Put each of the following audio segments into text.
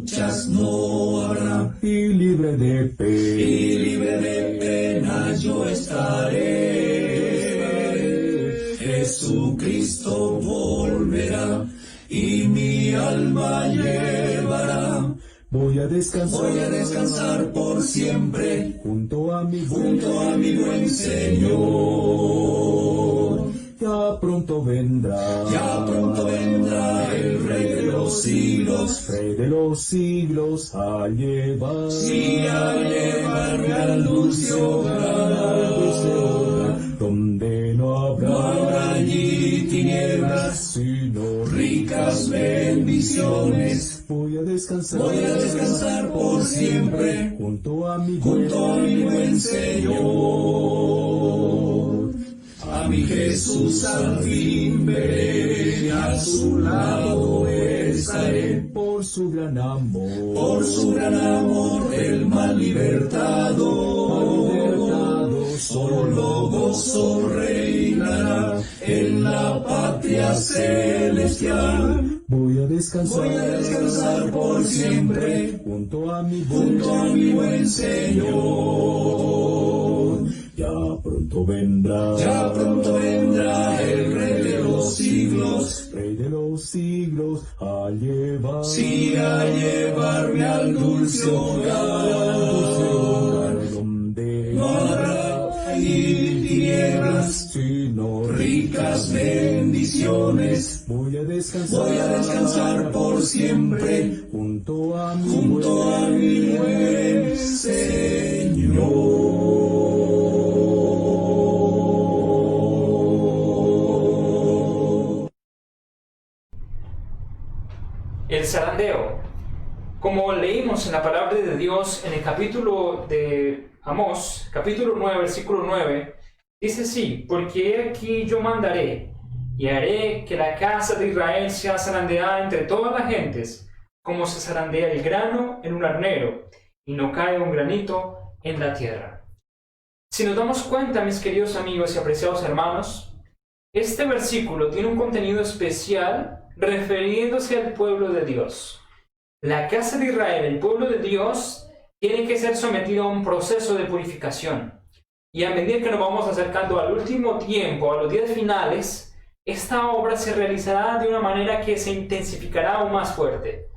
luchas no habrá, y libre de pena yo estaré. Jesucristo volverá y mi alma llevará. Voy a descansar por siempre junto a mi buen Señor. Ya pronto vendrá el Rey de los siglos, Rey de los siglos, a llevar, sí, a llevarme al dulce hogar, donde no habrá allí tinieblas, sino ricas bendiciones. Voy a descansar por siempre junto a mi buen Señor. A mi Jesús al fin veré, a su lado estaré. por su gran amor, del mal libertado, solo gozo reinará en la patria celestial. Voy a descansar por siempre junto a mi buen Señor. Ya pronto vendrá el Rey de los siglos, Rey de los siglos, a llevar, sí, a llevarme al dulce hogar, donde no habrá allí tinieblas, sino ricas bendiciones. Voy a descansar por siempre junto a mi buen Señor. El zarandeo. Como leímos en la palabra de Dios en el capítulo de Amós, capítulo 9, versículo 9, dice así: porque he aquí yo mandaré, y haré que la casa de Israel sea zarandeada entre todas las gentes, como se zarandea el grano en un arnero, y no cae un granito en la tierra. Si nos damos cuenta, mis queridos amigos y apreciados hermanos, este versículo tiene un contenido especial refiriéndose al pueblo de Dios. La casa de Israel, el pueblo de Dios, tiene que ser sometido a un proceso de purificación. Y a medida que nos vamos acercando al último tiempo, a los días finales, esta obra se realizará de una manera que se intensificará aún más fuerte.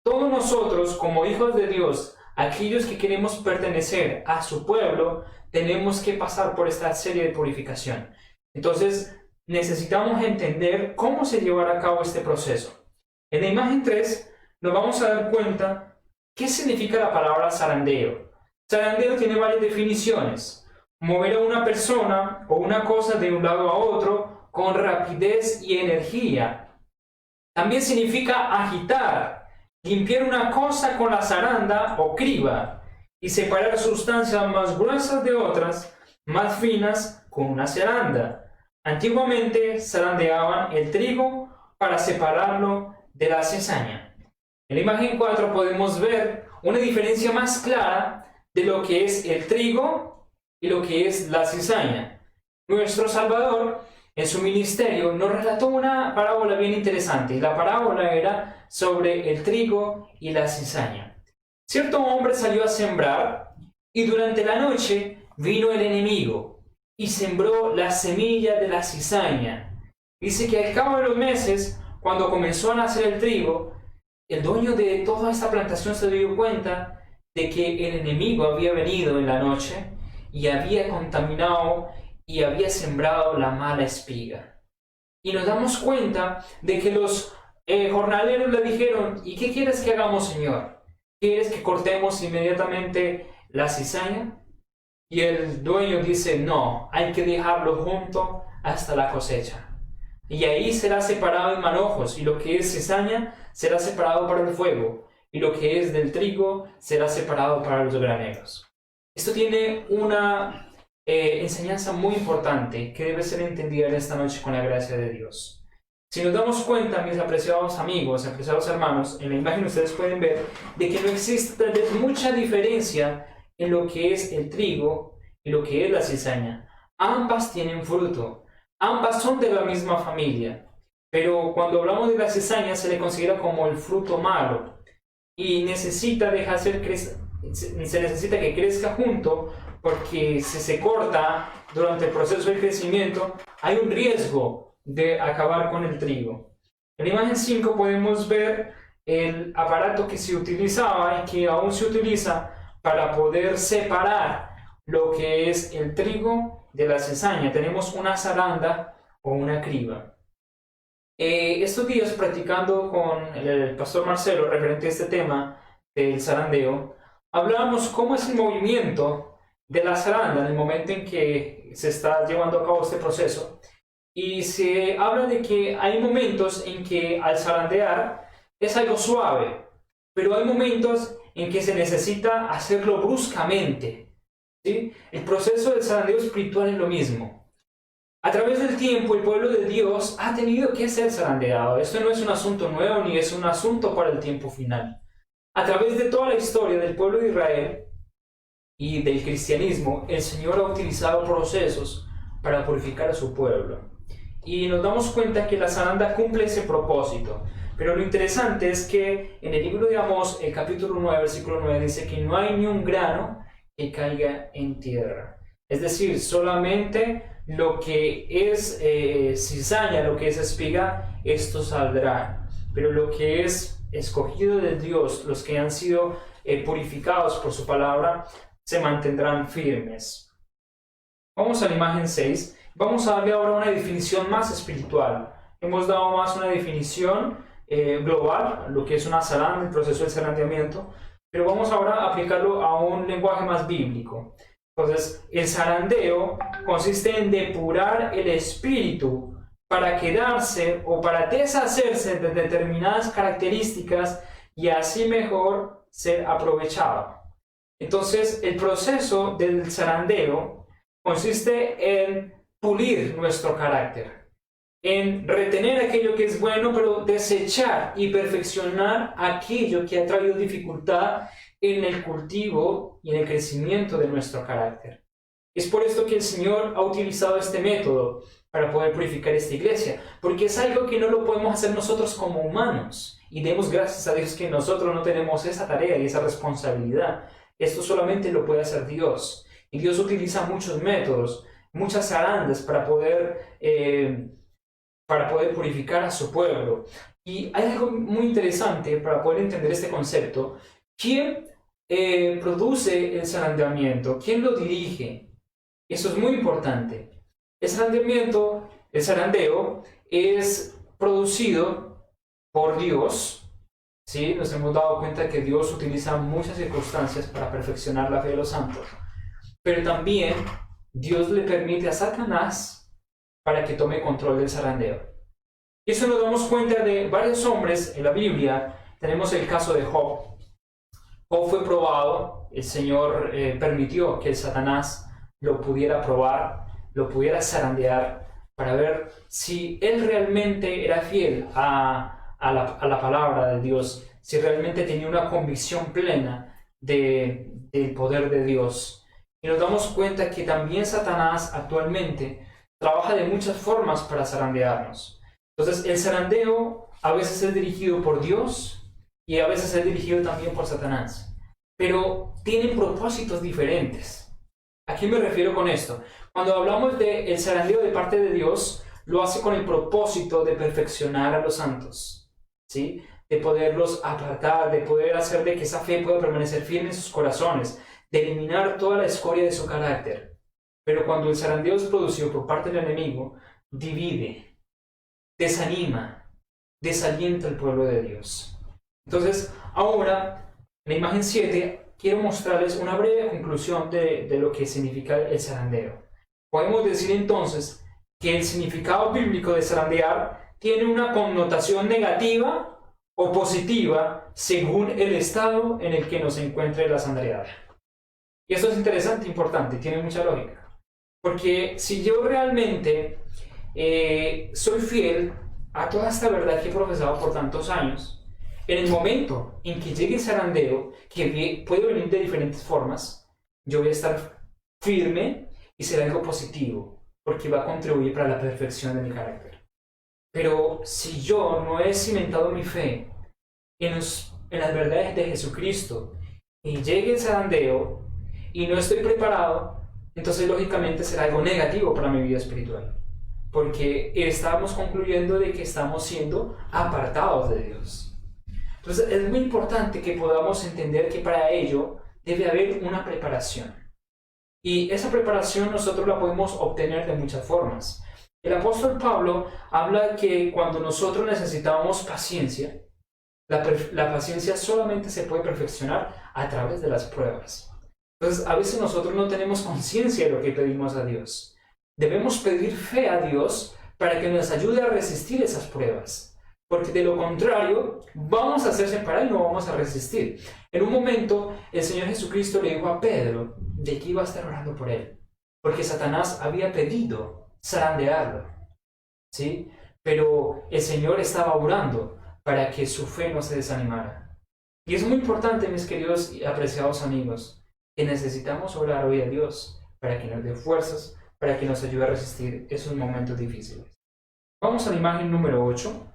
Todos nosotros, como hijos de Dios, aquellos que queremos pertenecer a su pueblo, tenemos que pasar por esta serie de purificación. Entonces, necesitamos entender cómo se llevará a cabo este proceso. En la imagen 3 nos vamos a dar cuenta qué significa la palabra zarandeo. Zarandeo tiene varias definiciones: mover a una persona o una cosa de un lado a otro con rapidez y energía. También significa agitar, limpiar una cosa con la zaranda o criba y separar sustancias más gruesas de otras, más finas, con una zaranda. Antiguamente zarandeaban el trigo para separarlo de la cizaña. En la imagen 4 podemos ver una diferencia más clara de lo que es el trigo y lo que es la cizaña. Nuestro Salvador, en su ministerio, nos relató una parábola bien interesante. La parábola era sobre el trigo y la cizaña. Cierto hombre salió a sembrar y durante la noche vino el enemigo y sembró la semilla de la cizaña. Dice que al cabo de los meses, cuando comenzó a nacer el trigo, el dueño de toda esta plantación se dio cuenta de que el enemigo había venido en la noche y había contaminado y había sembrado la mala espiga. Y nos damos cuenta de que los jornaleros le dijeron: ¿y qué quieres que hagamos, Señor? ¿Quieres que cortemos inmediatamente la cizaña? Y el dueño dice: no, hay que dejarlo junto hasta la cosecha. Y ahí será separado en manojos, y lo que es cizaña será separado para el fuego, y lo que es del trigo será separado para los graneros. Esto tiene una enseñanza muy importante que debe ser entendida en esta noche con la gracia de Dios. Si nos damos cuenta, mis apreciados amigos, apreciados hermanos, en la imagen ustedes pueden ver de que no existe mucha diferencia en lo que es el trigo y lo que es la cizaña. Ambas tienen fruto, ambas son de la misma familia, pero cuando hablamos de la cizaña se le considera como el fruto malo. y necesita se necesita que crezca junto, porque si se corta durante el proceso de crecimiento, hay un riesgo de acabar con el trigo. En la imagen 5 podemos ver el aparato que se utilizaba y que aún se utiliza para poder separar lo que es el trigo de la cizaña. Tenemos una zaranda o una criba. Estos días, practicando con el pastor Marcelo referente a este tema del zarandeo, hablábamos cómo es el movimiento de la zaranda en el momento en que se está llevando a cabo este proceso. Y se habla de que hay momentos en que al zarandear es algo suave, pero hay momentos en que se necesita hacerlo bruscamente, ¿sí? El proceso del zarandeo espiritual es lo mismo. A través del tiempo, el pueblo de Dios ha tenido que ser zarandeado. Esto no es un asunto nuevo ni es un asunto para el tiempo final. A través de toda la historia del pueblo de Israel y del cristianismo, el Señor ha utilizado procesos para purificar a su pueblo. Y nos damos cuenta que la zaranda cumple ese propósito. Pero lo interesante es que en el libro de Amós, el capítulo 9, versículo 9, dice que no hay ni un grano que caiga en tierra. Es decir, solamente lo que es cizaña, lo que es espiga, esto saldrá. Pero lo que es escogido de Dios, los que han sido purificados por su palabra, se mantendrán firmes. Vamos a la imagen 6. Vamos a darle ahora una definición más espiritual. Hemos dado más una definición global, lo que es una zaranda, el proceso del zarandeamiento, pero vamos ahora a aplicarlo a un lenguaje más bíblico. Entonces, el zarandeo consiste en depurar el espíritu para quedarse o para deshacerse de determinadas características y así mejor ser aprovechado. Entonces, el proceso del zarandeo consiste en pulir nuestro carácter, en retener aquello que es bueno, pero desechar y perfeccionar aquello que ha traído dificultad en el cultivo y en el crecimiento de nuestro carácter. Es por esto que el Señor ha utilizado este método para poder purificar esta iglesia, porque es algo que no lo podemos hacer nosotros como humanos, y demos gracias a Dios que nosotros no tenemos esa tarea y esa responsabilidad. Esto solamente lo puede hacer Dios, y Dios utiliza muchos métodos, muchas zarandas para poder purificar a su pueblo. Y hay algo muy interesante para poder entender este concepto. ¿Quién produce el zarandeamiento? ¿Quién lo dirige? Eso es muy importante. El zarandeo es producido por Dios, ¿sí? Nos hemos dado cuenta que Dios utiliza muchas circunstancias para perfeccionar la fe de los santos. Pero también Dios le permite a Satanás para que tome control del zarandeo. Y eso nos damos cuenta de varios hombres en la Biblia. Tenemos el caso de Job. Job fue probado, el Señor permitió que el Satanás lo pudiera probar, lo pudiera zarandear, para ver si él realmente era fiel a la palabra de Dios, si realmente tenía una convicción plena del poder de Dios. Y nos damos cuenta que también Satanás actualmente trabaja de muchas formas para zarandearnos. Entonces, el zarandeo a veces es dirigido por Dios y a veces es dirigido también por Satanás, pero tienen propósitos diferentes. ¿A qué me refiero con esto? Cuando hablamos del zarandeo de parte de Dios, lo hace con el propósito de perfeccionar a los santos, ¿sí? De poderlos apartar, de poder hacer de que esa fe pueda permanecer firme en sus corazones, de eliminar toda la escoria de su carácter. Pero cuando el zarandeo es producido por parte del enemigo, divide, desanima, desalienta al pueblo de Dios. Entonces, ahora, en la imagen 7, quiero mostrarles una breve conclusión de lo que significa el zarandeo. Podemos decir entonces que el significado bíblico de zarandear tiene una connotación negativa o positiva según el estado en el que nos encuentre la zarandeada. Y esto es interesante e importante, tiene mucha lógica. Porque si yo realmente soy fiel a toda esta verdad que he profesado por tantos años, en el momento en que llegue el zarandeo, que puede venir de diferentes formas, yo voy a estar firme y será algo positivo, porque va a contribuir para la perfección de mi carácter. Pero si yo no he cimentado mi fe en los en las verdades de Jesucristo y llegue el zarandeo y no estoy preparado, entonces lógicamente será algo negativo para mi vida espiritual, porque estamos concluyendo de que estamos siendo apartados de Dios. Entonces es muy importante que podamos entender que para ello debe haber una preparación. Y esa preparación nosotros la podemos obtener de muchas formas. El apóstol Pablo habla que cuando nosotros necesitamos paciencia, la paciencia solamente se puede perfeccionar a través de las pruebas. Entonces a veces nosotros no tenemos conciencia de lo que pedimos a Dios. Debemos pedir fe a Dios para que nos ayude a resistir esas pruebas. Porque de lo contrario, vamos a ser separados y no vamos a resistir. En un momento, el Señor Jesucristo le dijo a Pedro de que iba a estar orando por él, porque Satanás había pedido zarandearlo, ¿sí? Pero el Señor estaba orando para que su fe no se desanimara. Y es muy importante, mis queridos y apreciados amigos, que necesitamos orar hoy a Dios para que nos dé fuerzas, para que nos ayude a resistir esos momentos difíciles. Vamos a la imagen número 8.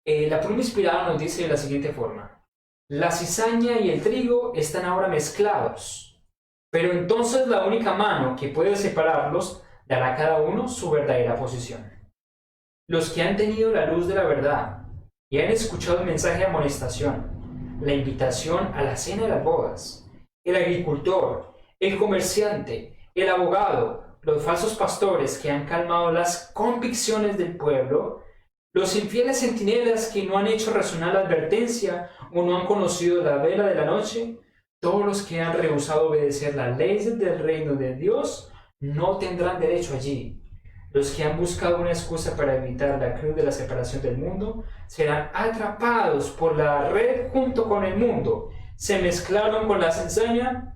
La pluma inspirada nos dice de la siguiente forma: la cizaña y el trigo están ahora mezclados, pero entonces la única mano que puede separarlos dará a cada uno su verdadera posición. Los que han tenido la luz de la verdad y han escuchado el mensaje de amonestación, la invitación a la cena de las bodas, el agricultor, el comerciante, el abogado, los falsos pastores que han calmado las convicciones del pueblo, los infieles centinelas que no han hecho resonar la advertencia o no han conocido la vela de la noche, todos los que han rehusado obedecer las leyes del reino de Dios, no tendrán derecho allí. Los que han buscado una excusa para evitar la cruz de la separación del mundo, serán atrapados por la red junto con el mundo. Se mezclaron con la cizaña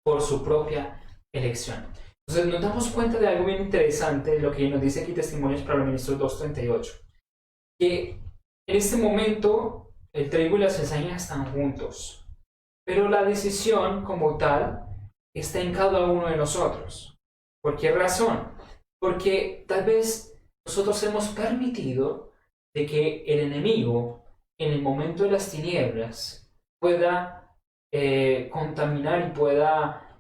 por su propia elección. Entonces nos damos cuenta de algo bien interesante, de lo que nos dice aquí Testimonios para los Ministros 2:38. Que en este momento el trigo y la cizaña están juntos, pero la decisión como tal está en cada uno de nosotros. ¿Por qué razón? Porque tal vez nosotros hemos permitido de que el enemigo en el momento de las tinieblas pueda contaminar y pueda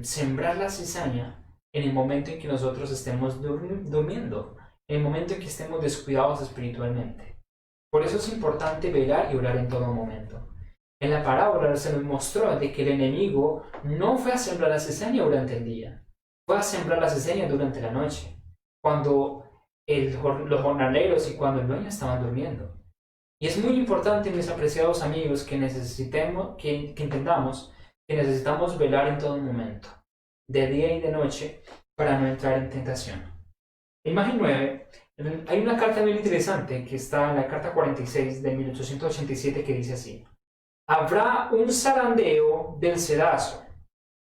sembrar la cizaña en el momento en que nosotros estemos durmiendo, en el momento en que estemos descuidados espiritualmente. Por eso es importante velar y orar en todo momento. En la parábola se nos mostró de que el enemigo no fue a sembrar la cizaña durante el día, fue a sembrar la cizaña durante la noche, cuando los jornaleros y cuando el dueño estaban durmiendo. Y es muy importante, mis apreciados amigos, que entendamos que necesitamos velar en todo momento, de día y de noche, para no entrar en tentación. Imagen 9, hay una carta bien interesante que está en la carta 46 de 1887 que dice así: habrá un zarandeo del cedazo.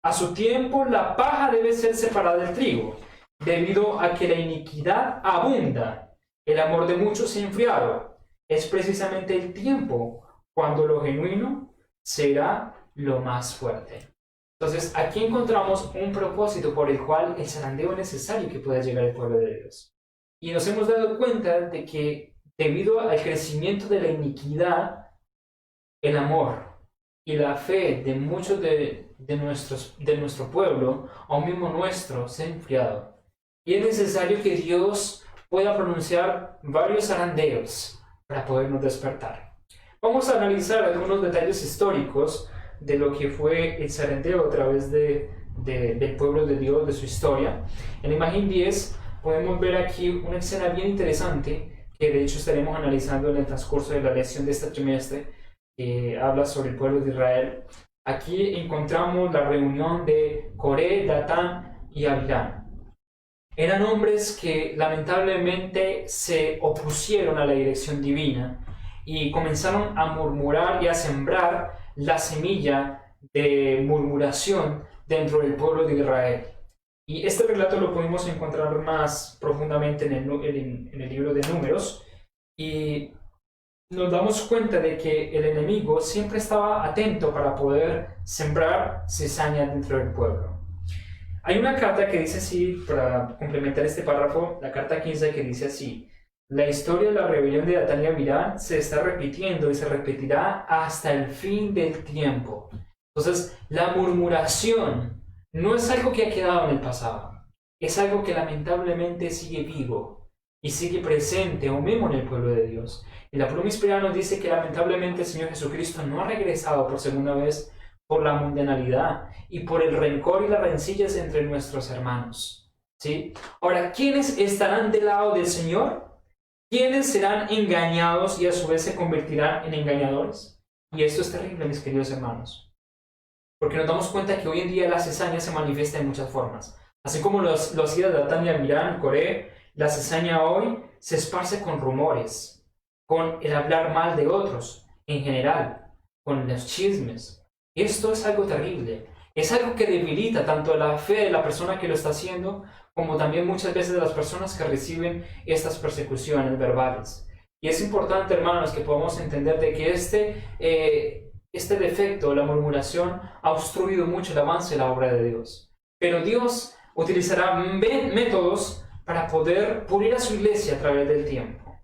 A su tiempo la paja debe ser separada del trigo, debido a que la iniquidad abunda. El amor de muchos se ha enfriado. Es precisamente el tiempo cuando lo genuino será lo más fuerte. Entonces, aquí encontramos un propósito por el cual el zarandeo es necesario que pueda llegar al pueblo de Dios. Y nos hemos dado cuenta de que debido al crecimiento de la iniquidad, el amor y la fe de muchos de nuestro pueblo, aún mismo nuestro, se ha enfriado. Y es necesario que Dios pueda pronunciar varios zarandeos para podernos despertar. Vamos a analizar algunos detalles históricos de lo que fue el zarandeo a través del pueblo de Dios, de su historia. En la imagen 10 podemos ver aquí una escena bien interesante que de hecho estaremos analizando en el transcurso de la lección de este trimestre, que habla sobre el pueblo de Israel. Aquí encontramos la reunión de Coré, Datán y Abiram. Eran hombres que lamentablemente se opusieron a la dirección divina y comenzaron a murmurar y a sembrar la semilla de murmuración dentro del pueblo de Israel. Y este relato lo podemos encontrar más profundamente en el libro de Números, y nos damos cuenta de que el enemigo siempre estaba atento para poder sembrar cizaña dentro del pueblo. Hay una carta que dice así, para complementar este párrafo, la carta 15, que dice así: la historia de la rebelión de Datán y Abiram se está repitiendo y se repetirá hasta el fin del tiempo. Entonces, la murmuración no es algo que ha quedado en el pasado, es algo que lamentablemente sigue vivo y sigue presente aún mismo en el pueblo de Dios. Y la pluma inspirada nos dice que lamentablemente el Señor Jesucristo no ha regresado por segunda vez por la mundanalidad y por el rencor y las rencillas entre nuestros hermanos. ¿Sí? Ahora, ¿quiénes estarán del lado del Señor? ¿Quiénes serán engañados y a su vez se convertirán en engañadores? Y esto es terrible, mis queridos hermanos, porque nos damos cuenta que hoy en día la cizaña se manifiesta en muchas formas. Así como lo hacía Datán y Abiram, Coré, la cizaña hoy se esparce con rumores, con el hablar mal de otros en general, con los chismes. Esto es algo terrible, es algo que debilita tanto la fe de la persona que lo está haciendo, como también muchas veces de las personas que reciben estas persecuciones verbales. Y es importante, hermanos, que podamos entender de que este defecto, la murmuración, ha obstruido mucho el avance de la obra de Dios. Pero Dios utilizará métodos para poder pulir a su iglesia a través del tiempo.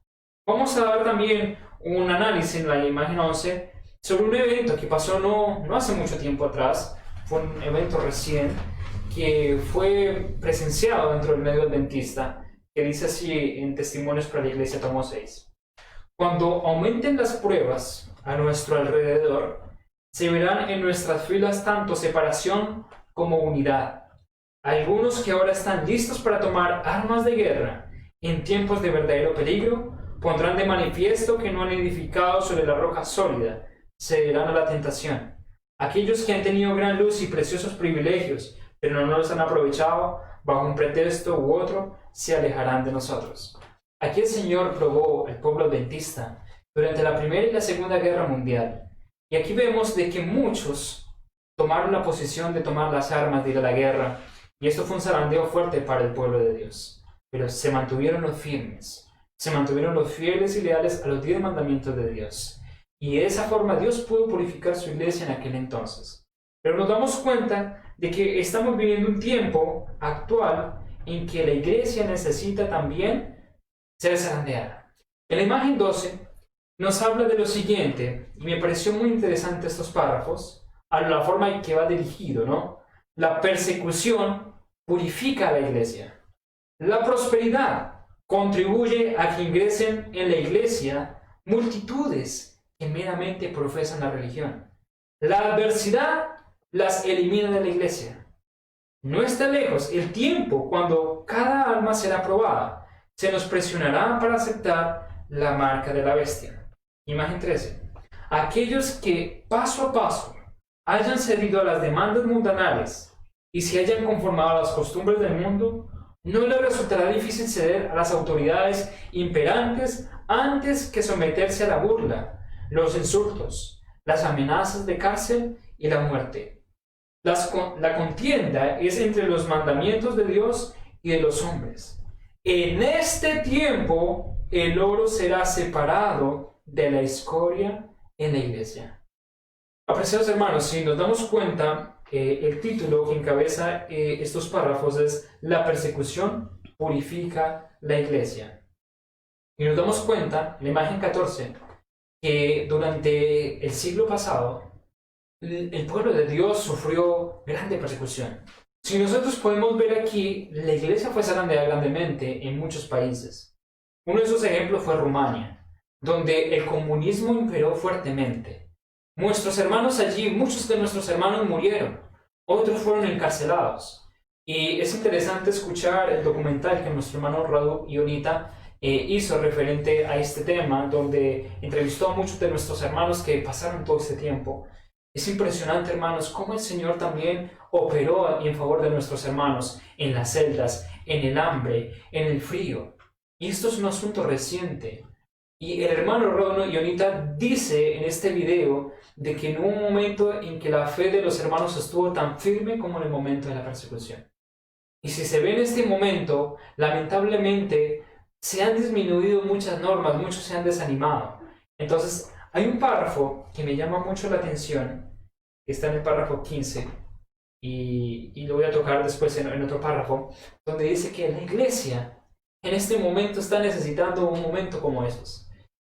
Vamos a dar también un análisis en la imagen 11 sobre un evento que pasó no hace mucho tiempo atrás. Fue un evento recién que fue presenciado dentro del medio adventista, que dice así en Testimonios para la Iglesia, tomo 6. Cuando aumenten las pruebas a nuestro alrededor, se verán en nuestras filas tanto separación como unidad. Algunos que ahora están listos para tomar armas de guerra en tiempos de verdadero peligro, pondrán de manifiesto que no han edificado sobre la roca sólida, cederán a la tentación. Aquellos que han tenido gran luz y preciosos privilegios, pero no los han aprovechado, bajo un pretexto u otro, se alejarán de nosotros. Aquí el Señor probó al pueblo adventista durante la Primera y la Segunda Guerra Mundial. Y aquí vemos de que muchos tomaron la posición de tomar las armas de ir a la guerra, y esto fue un zarandeo fuerte para el pueblo de Dios. Pero se mantuvieron los firmes, se mantuvieron los fieles y leales a los 10 mandamientos de Dios. Y de esa forma Dios pudo purificar su iglesia en aquel entonces. Pero nos damos cuenta de que estamos viviendo un tiempo actual en que la iglesia necesita también ser zarandeada. En la imagen 12 nos habla de lo siguiente, y me pareció muy interesante estos párrafos, a la forma en que va dirigido, ¿no? La persecución purifica a la iglesia. La prosperidad contribuye a que ingresen en la iglesia multitudes que meramente profesan la religión. La adversidad las elimina de la iglesia. No está lejos el tiempo cuando cada alma será probada. Se nos presionará para aceptar la marca de la bestia. Imagen 13. Aquellos que paso a paso hayan cedido a las demandas mundanales y se hayan conformado a las costumbres del mundo, no les resultará difícil ceder a las autoridades imperantes antes que someterse a la burla, los insultos, las amenazas de cárcel y la muerte. La contienda es entre los mandamientos de Dios y de los hombres. En este tiempo el oro será separado de la escoria en la iglesia. Apreciados hermanos, si nos damos cuenta, el título que encabeza estos párrafos es La persecución purifica la iglesia. Y nos damos cuenta, en la imagen 14, que durante el siglo pasado, el pueblo de Dios sufrió grande persecución. Si nosotros podemos ver aquí, la iglesia fue zarandeada grandemente en muchos países. Uno de esos ejemplos fue Rumania, donde el comunismo imperó fuertemente. Nuestros hermanos allí, muchos de nuestros hermanos murieron, otros fueron encarcelados. Y es interesante escuchar el documental que nuestro hermano Radu Ionita hizo referente a este tema, donde entrevistó a muchos de nuestros hermanos que pasaron todo este tiempo. Es impresionante, hermanos, cómo el Señor también operó en favor de nuestros hermanos en las celdas, en el hambre, en el frío. Y esto es un asunto reciente. Y el hermano Radu Ionita dice en este video de que en un momento en que la fe de los hermanos estuvo tan firme como en el momento de la persecución. Y si se ve en este momento, lamentablemente se han disminuido muchas normas, muchos se han desanimado. Entonces, hay un párrafo que me llama mucho la atención, que está en el párrafo 15, y lo voy a tocar después en otro párrafo, donde dice que la iglesia en este momento está necesitando un momento como esos.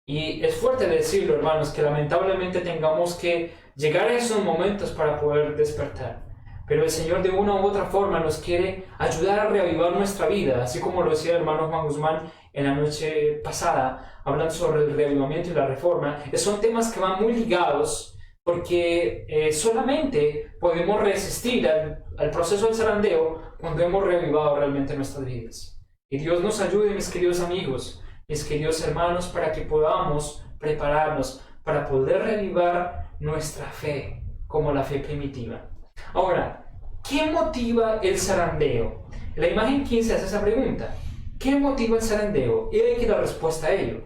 Y es fuerte decirlo, hermanos, que lamentablemente tengamos que llegar a esos momentos para poder despertar. Pero el Señor de una u otra forma nos quiere ayudar a reavivar nuestra vida, así como lo decía el hermano Juan Guzmán en la noche pasada, hablando sobre el reavivamiento y la reforma. Son temas que van muy ligados, porque solamente podemos resistir al proceso del zarandeo cuando hemos reavivado realmente nuestras vidas. Y Dios nos ayude, mis queridos amigos, mis queridos hermanos, para que podamos prepararnos para poder reavivar nuestra fe como la fe primitiva. Ahora, ¿qué motiva el zarandeo? La imagen 15 hace esa pregunta. ¿Qué motiva el zarandeo? Y aquí la respuesta a ello.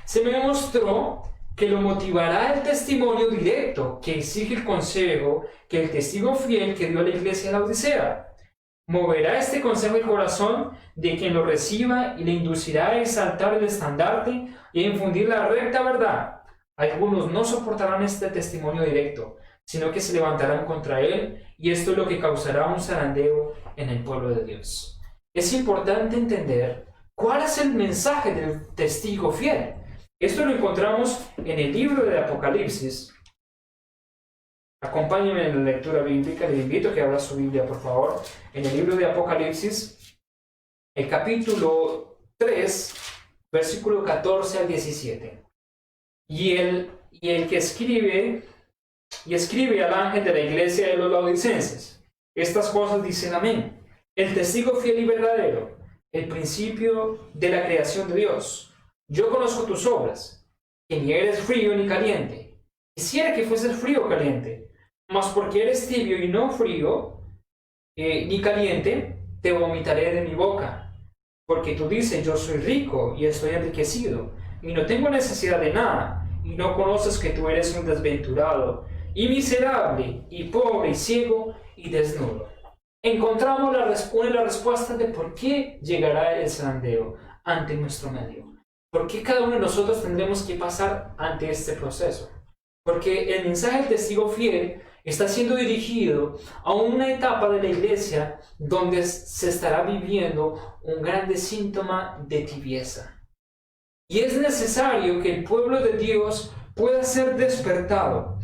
Se me mostró que lo motivará el testimonio directo que exige el consejo que el testigo fiel que dio a la iglesia de la Odisea. Moverá este consejo el corazón de quien lo reciba y le inducirá a exaltar el estandarte y a infundir la recta verdad. Algunos no soportarán este testimonio directo, sino que se levantarán contra él, y esto es lo que causará un zarandeo en el pueblo de Dios. Es importante entender cuál es el mensaje del testigo fiel. Esto lo encontramos en el libro de Apocalipsis. Acompáñenme en la lectura bíblica, le invito a que abra su Biblia, por favor. En el libro de Apocalipsis, el capítulo 3, versículo 14 al 17. Y el que escribe al ángel de la iglesia de los laodicenses. Estas cosas dicen amén. El testigo fiel y verdadero, el principio de la creación de Dios. Yo conozco tus obras, que ni eres frío ni caliente. Quisiera que fueses frío o caliente, mas porque eres tibio y no frío ni caliente, te vomitaré de mi boca. Porque tú dices, yo soy rico y estoy enriquecido, y no tengo necesidad de nada, y no conoces que tú eres un desventurado, y miserable, y pobre, y ciego, y desnudo. Encontramos una de las respuestas de por qué llegará el zarandeo ante nuestro medio. ¿Por qué cada uno de nosotros tendremos que pasar ante este proceso? Porque el mensaje del testigo fiel está siendo dirigido a una etapa de la iglesia donde se estará viviendo un grande síntoma de tibieza. Y es necesario que el pueblo de Dios pueda ser despertado.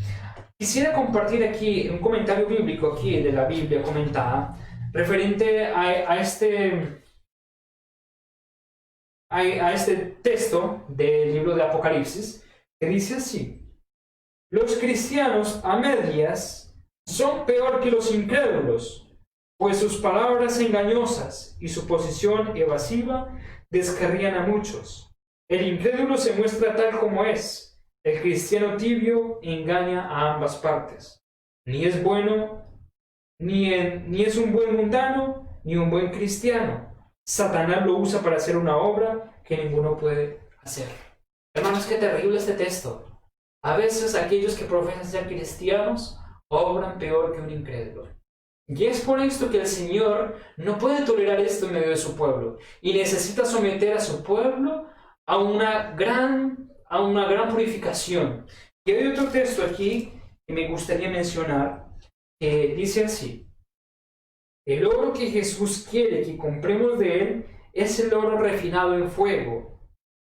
Quisiera compartir aquí un comentario bíblico aquí de la Biblia comentada referente a este texto del libro de Apocalipsis, que dice así: los cristianos a medias son peor que los incrédulos, pues sus palabras engañosas y su posición evasiva descarrían a muchos. El incrédulo se muestra tal como es. El cristiano tibio engaña a ambas partes. Ni es bueno, ni es un buen mundano, ni un buen cristiano. Satanás lo usa para hacer una obra que ninguno puede hacer. Hermanos, qué terrible este texto. A veces aquellos que profesan ser cristianos obran peor que un incrédulo. Y es por esto que el Señor no puede tolerar esto en medio de su pueblo y necesita someter a su pueblo a una gran purificación. Y hay otro texto aquí que me gustaría mencionar que dice así: el oro que Jesús quiere que compremos de él es el oro refinado en fuego,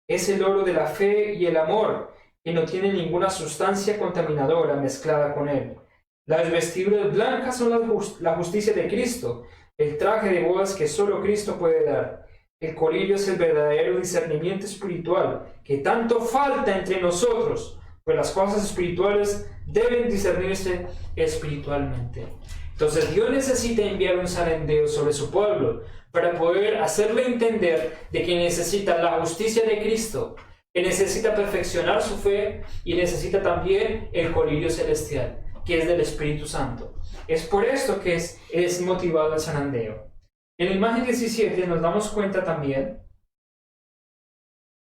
es el oro de la fe y el amor, que no tiene ninguna sustancia contaminadora mezclada con él. Las vestiduras blancas son la justicia de Cristo, el traje de bodas que solo Cristo puede dar. El colirio es el verdadero discernimiento espiritual que tanto falta entre nosotros, pues las cosas espirituales deben discernirse espiritualmente. Entonces Dios necesita enviar un zarandeo sobre su pueblo para poder hacerle entender de que necesita la justicia de Cristo, que necesita perfeccionar su fe y necesita también el colirio celestial, que es del Espíritu Santo. Es por esto que es motivado el zarandeo. En la imagen 17 nos damos cuenta también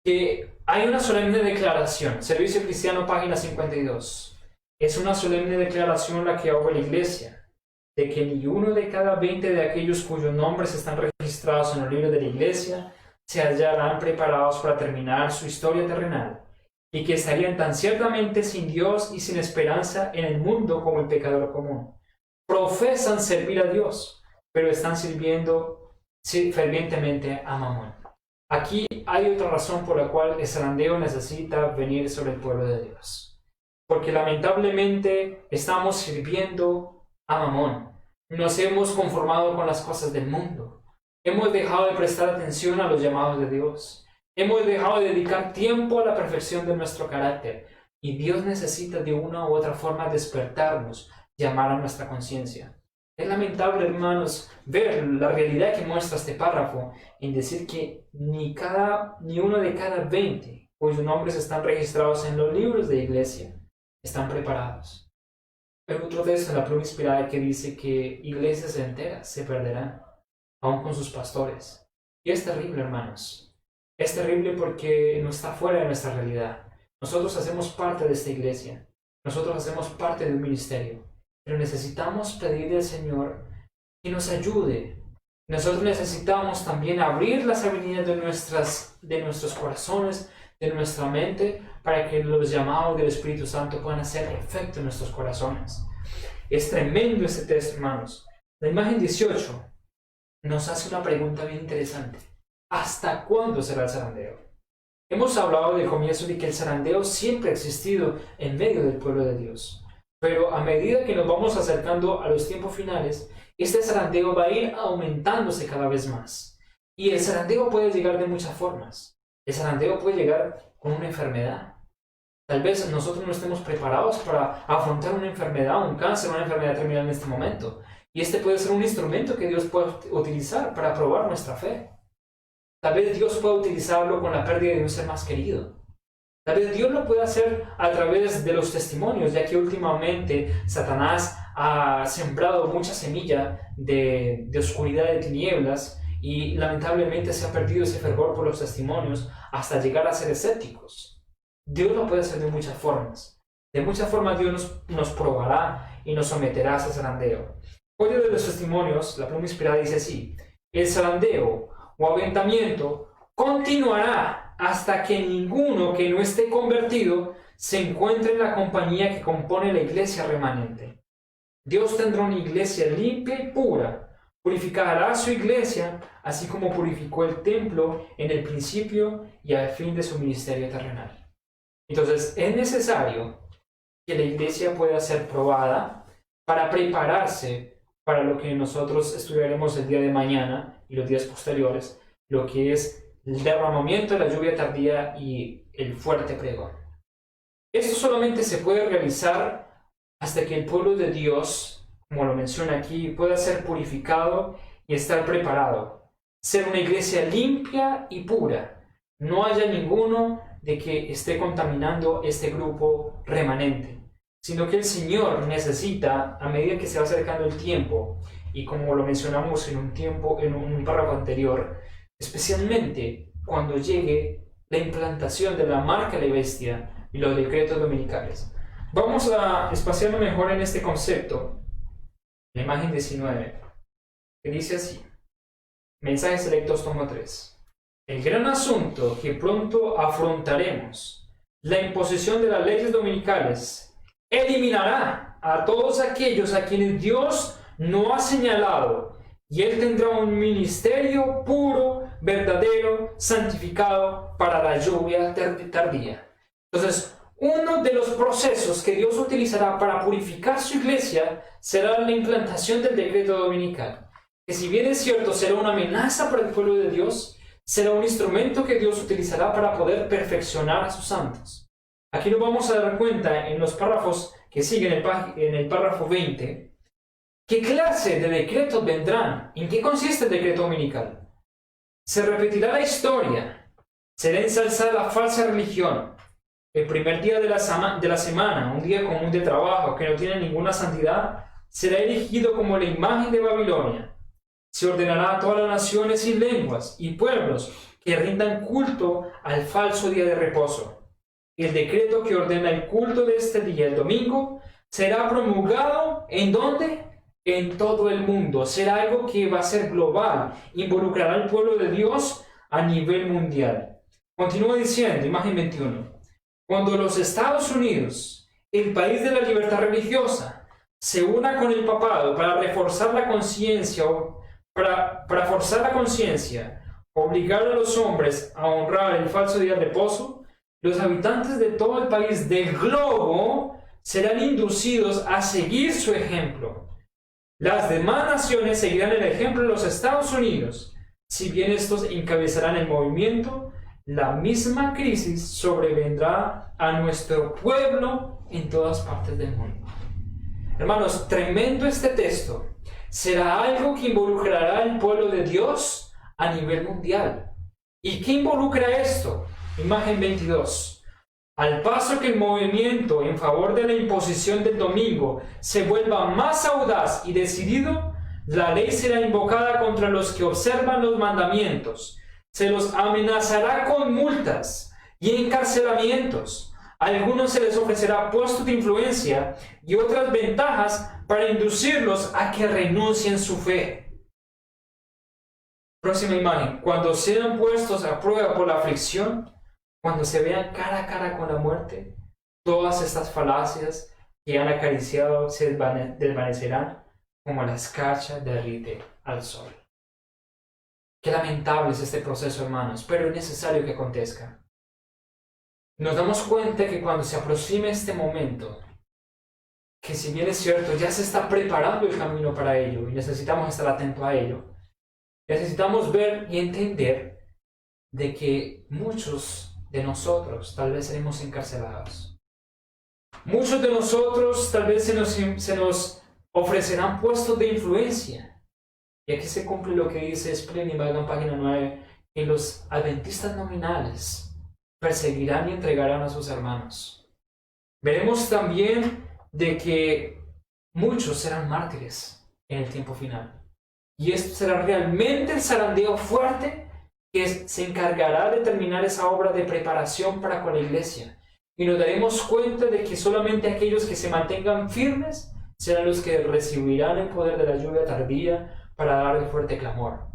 que hay una solemne declaración. Servicio Cristiano, página 52. Es una solemne declaración la que hago la iglesia, de que ni uno de cada 20 de aquellos cuyos nombres están registrados en el libro de la iglesia se hallarán preparados para terminar su historia terrenal, y que estarían tan ciertamente sin Dios y sin esperanza en el mundo como el pecador común. Profesan servir a Dios, pero están sirviendo fervientemente a Mamón. Aquí hay otra razón por la cual el zarandeo necesita venir sobre el pueblo de Dios. Porque lamentablemente estamos sirviendo a Mamón. Nos hemos conformado con las cosas del mundo. Hemos dejado de prestar atención a los llamados de Dios. Hemos dejado de dedicar tiempo a la perfección de nuestro carácter. Y Dios necesita de una u otra forma despertarnos, llamar a nuestra conciencia. Es lamentable, hermanos, ver la realidad que muestra este párrafo en decir que ni uno de cada 20 cuyos nombres están registrados en los libros de iglesia están preparados. Hay otro texto en la pluma inspirada que dice que iglesias enteras se perderán, aun con sus pastores. Y es terrible, hermanos. Es terrible porque no está fuera de nuestra realidad. Nosotros hacemos parte de esta iglesia. Nosotros hacemos parte de un ministerio. Pero necesitamos pedirle al Señor que nos ayude. Nosotros necesitamos también abrir las avenidas de nuestros corazones, de nuestra mente, para que los llamados del Espíritu Santo puedan hacer efecto en nuestros corazones. Es tremendo este texto, hermanos. La imagen 18 nos hace una pregunta bien interesante. ¿Hasta cuándo será el zarandeo? Hemos hablado del comienzo de que el zarandeo siempre ha existido en medio del pueblo de Dios. Pero a medida que nos vamos acercando a los tiempos finales, este zarandeo va a ir aumentándose cada vez más. Y el zarandeo puede llegar de muchas formas. El zarandeo puede llegar con una enfermedad. Tal vez nosotros no estemos preparados para afrontar una enfermedad, un cáncer, una enfermedad terminal en este momento. Y este puede ser un instrumento que Dios puede utilizar para probar nuestra fe. Tal vez Dios pueda utilizarlo con la pérdida de un ser más querido. Tal vez Dios lo pueda hacer a través de los testimonios, ya que últimamente Satanás ha sembrado mucha semilla de oscuridad, de tinieblas, y lamentablemente se ha perdido ese fervor por los testimonios hasta llegar a ser escépticos. Dios lo puede hacer de muchas formas. De muchas formas Dios nos probará y nos someterá a ese zarandeo. Oye de los testimonios, la pluma inspirada dice así: el zarandeo o aventamiento continuará hasta que ninguno que no esté convertido se encuentre en la compañía que compone la iglesia remanente. Dios tendrá una iglesia limpia y pura, purificará su iglesia, así como purificó el templo en el principio y al fin de su ministerio terrenal. Entonces, es necesario que la iglesia pueda ser probada para prepararse para lo que nosotros estudiaremos el día de mañana y los días posteriores, lo que es el derramamiento de la lluvia tardía y el fuerte pregón. Esto solamente se puede realizar hasta que el pueblo de Dios, como lo menciona aquí, pueda ser purificado y estar preparado. Ser una iglesia limpia y pura. No haya ninguno de que esté contaminando este grupo remanente, sino que el Señor necesita, a medida que se va acercando el tiempo, y como lo mencionamos en un párrafo anterior, especialmente cuando llegue la implantación de la marca de la bestia y los decretos dominicales. Vamos a espaciarlo mejor en este concepto. La imagen 19, que dice así: Mensajes Selectos, tomo 3. El gran asunto que pronto afrontaremos, la imposición de las leyes dominicales, eliminará a todos aquellos a quienes Dios no ha señalado, y Él tendrá un ministerio puro, verdadero, santificado para la lluvia tardía. Entonces, uno de los procesos que Dios utilizará para purificar su iglesia será la implantación del decreto dominical, que si bien es cierto será una amenaza para el pueblo de Dios, será un instrumento que Dios utilizará para poder perfeccionar a sus santos. Aquí nos vamos a dar cuenta en los párrafos que siguen en el párrafo 20, ¿qué clase de decretos vendrán? ¿En qué consiste el decreto dominical? Se repetirá la historia, será ensalzada la falsa religión. El primer día de la semana, un día común de trabajo que no tiene ninguna santidad, será elegido como la imagen de Babilonia. Se ordenará a todas las naciones y lenguas y pueblos que rindan culto al falso día de reposo. El decreto que ordena el culto de este día, el domingo, será promulgado ¿en dónde? En todo el mundo. Será algo que va a ser global, involucrará al pueblo de Dios a nivel mundial. Continúa diciendo, imagen 21, cuando los Estados Unidos, el país de la libertad religiosa, se una con el papado para reforzar la conciencia para forzar la conciencia obligar a los hombres a honrar el falso día de reposo, los habitantes de todo el país del globo serán inducidos a seguir su ejemplo. Las demás naciones seguirán el ejemplo de los Estados Unidos. Si bien estos encabezarán el movimiento, la misma crisis sobrevendrá a nuestro pueblo en todas partes del mundo. Hermanos, tremendo este texto. Será algo que involucrará al pueblo de Dios a nivel mundial. ¿Y qué involucra esto? Imagen 22. Al paso que el movimiento en favor de la imposición del domingo se vuelva más audaz y decidido, la ley será invocada contra los que observan los mandamientos. Se los amenazará con multas y encarcelamientos. A algunos se les ofrecerá puestos de influencia y otras ventajas para inducirlos a que renuncien su fe. Próxima imagen. Cuando sean puestos a prueba por la aflicción, cuando se vean cara a cara con la muerte, todas estas falacias que han acariciado se desvanecerán como la escarcha derrite al sol. Qué lamentable es este proceso, hermanos, pero es necesario que acontezca. Nos damos cuenta que cuando se aproxime este momento, que si bien es cierto, ya se está preparando el camino para ello y necesitamos estar atentos a ello, necesitamos ver y entender de que muchos de nosotros tal vez seremos encarcelados. Muchos de nosotros tal vez se nos ofrecerán puestos de influencia. Y aquí se cumple lo que dice Splendid en página 9, que los adventistas nominales perseguirán y entregarán a sus hermanos. Veremos también de que muchos serán mártires en el tiempo final. Y esto será realmente el zarandeo fuerte que se encargará de terminar esa obra de preparación para con la iglesia. Y nos daremos cuenta de que solamente aquellos que se mantengan firmes serán los que recibirán el poder de la lluvia tardía para dar el fuerte clamor.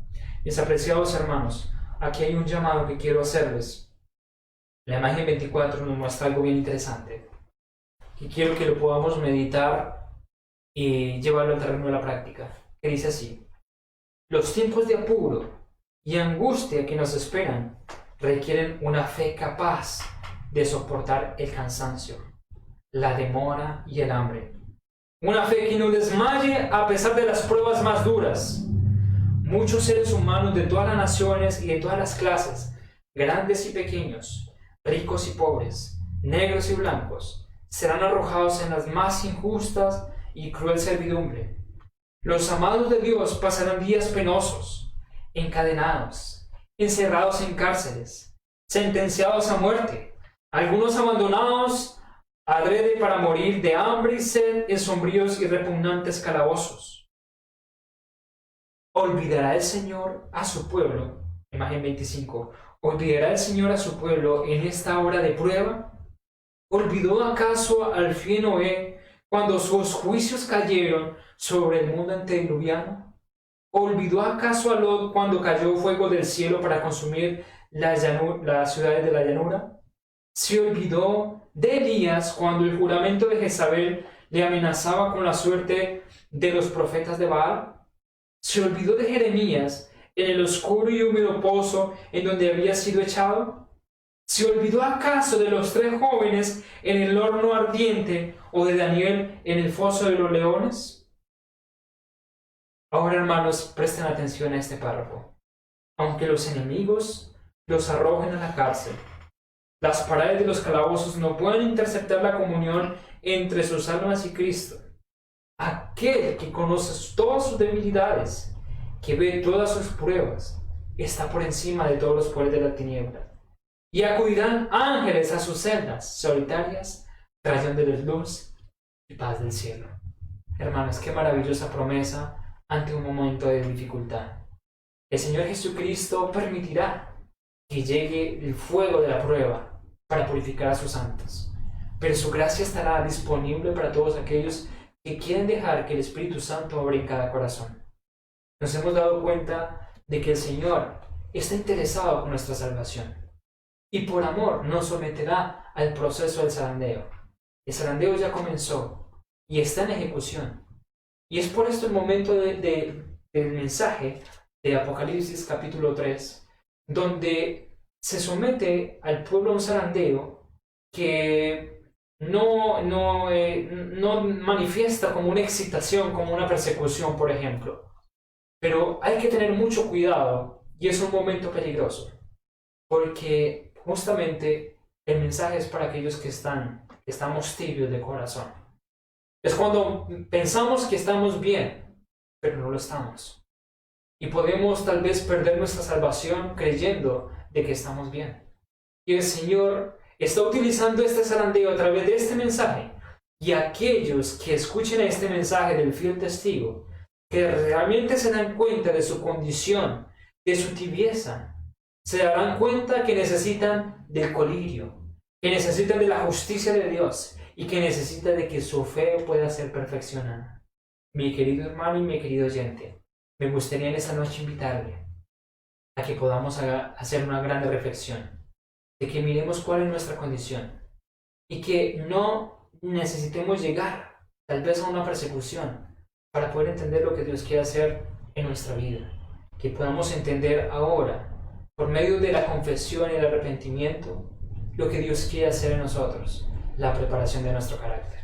Mis apreciados hermanos, aquí hay un llamado que quiero hacerles. La imagen 24 nos muestra algo bien interesante, que quiero que lo podamos meditar y llevarlo al terreno de la práctica, que dice así: los tiempos de apuro y angustia que nos esperan requieren una fe capaz de soportar el cansancio, la demora y el hambre. Una fe que no desmaye a pesar de las pruebas más duras. Muchos seres humanos de todas las naciones y de todas las clases, grandes y pequeños, ricos y pobres, negros y blancos, serán arrojados en las más injustas y cruel servidumbre. Los amados de Dios pasarán días penosos, encadenados, encerrados en cárceles, sentenciados a muerte, algunos abandonados adrede para morir de hambre y sed en sombríos y repugnantes calabozos. ¿Olvidará el Señor a su pueblo? Imagen 25. ¿Olvidará el Señor a su pueblo en esta hora de prueba? ¿Olvidó acaso al fiel Noé cuando sus juicios cayeron sobre el mundo antediluviano? ¿Olvidó acaso a Lot cuando cayó fuego del cielo para consumir las ciudades de la llanura? ¿Se olvidó de Elías cuando el juramento de Jezabel le amenazaba con la suerte de los profetas de Baal? ¿Se olvidó de Jeremías en el oscuro y húmedo pozo en donde había sido echado? ¿Se olvidó acaso de los 3 jóvenes en el horno ardiente o de Daniel en el foso de los leones? Ahora, hermanos, presten atención a este párrafo. Aunque los enemigos los arrojen a la cárcel, las paredes de los calabozos no pueden interceptar la comunión entre sus almas y Cristo. Aquel que conoce todas sus debilidades, que ve todas sus pruebas, está por encima de todos los poderes de la tiniebla. Y acudirán ángeles a sus celdas solitarias, trayéndoles luz y paz del cielo. Hermanos, qué maravillosa promesa ante un momento de dificultad. El Señor Jesucristo permitirá que llegue el fuego de la prueba para purificar a sus santos. Pero su gracia estará disponible para todos aquellos que quieren dejar que el Espíritu Santo obre en cada corazón. Nos hemos dado cuenta de que el Señor está interesado con nuestra salvación y por amor nos someterá al proceso del zarandeo. El zarandeo ya comenzó y está en ejecución. Y es por esto el momento del mensaje de Apocalipsis capítulo 3, donde se somete al pueblo a un zarandeo que no manifiesta como una excitación, como una persecución, por ejemplo. Pero hay que tener mucho cuidado y es un momento peligroso, porque justamente el mensaje es para aquellos que estamos tibios de corazón. Es cuando pensamos que estamos bien, pero no lo estamos. Y podemos tal vez perder nuestra salvación creyendo de que estamos bien. Y el Señor está utilizando este zarandeo a través de este mensaje. Y aquellos que escuchen este mensaje del fiel testigo, que realmente se dan cuenta de su condición, de su tibieza, se darán cuenta que necesitan del colirio, que necesitan de la justicia de Dios y que necesitan de que su fe pueda ser perfeccionada. Mi querido hermano y mi querido oyente, me gustaría en esta noche invitarle a que podamos hacer una gran reflexión, de que miremos cuál es nuestra condición y que no necesitemos llegar tal vez a una persecución para poder entender lo que Dios quiere hacer en nuestra vida, que podamos entender ahora, por medio de la confesión y el arrepentimiento, lo que Dios quiere hacer en nosotros, la preparación de nuestro carácter.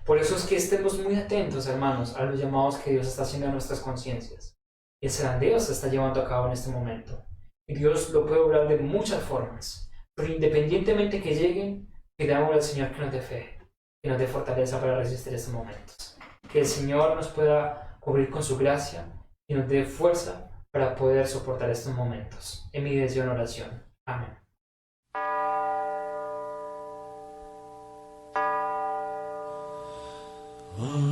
Por eso es que estemos muy atentos, hermanos, a los llamados que Dios está haciendo a nuestras conciencias. El zarandeo se está llevando a cabo en este momento. Y Dios lo puede obrar de muchas formas. Pero independientemente que lleguen, pidamos al Señor que nos dé fe, que nos dé fortaleza para resistir estos momentos. Que el Señor nos pueda cubrir con su gracia y nos dé fuerza para poder soportar estos momentos. En mi deseo en oración. Amén. Amén.